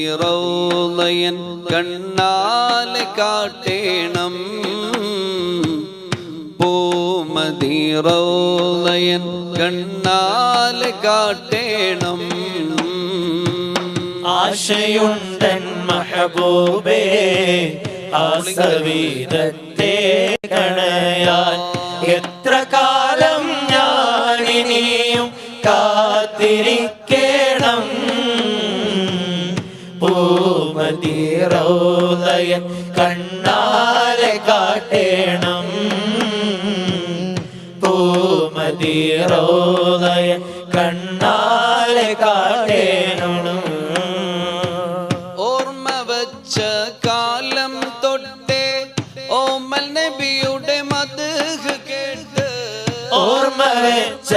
പൂമതിറൗളയൻ കണ്ണാലെ കാട്ടേണം പൂമതിറൗളയൻ കണ്ണാലെ കാട്ടേണം ആശയുണ്ടൻ മഹബൂബേ ആസവീതത്തെ കണയാൻ എത്ര കാലം ഞാനിനിയും കാത്തിരിക്കണം പൂമതിറൗളയൻ കണ്ണാലെ കാട്ടേണം പൂമതിറൗളയൻ കണ്ണാലെ കാട്ടേണം ഓർമ്മ വച്ച കാലം തൊട്ടേ ഓമൽ നബിയുടെ മദ്ഹ് കേട്ട് ഓർമ്മ വെച്ച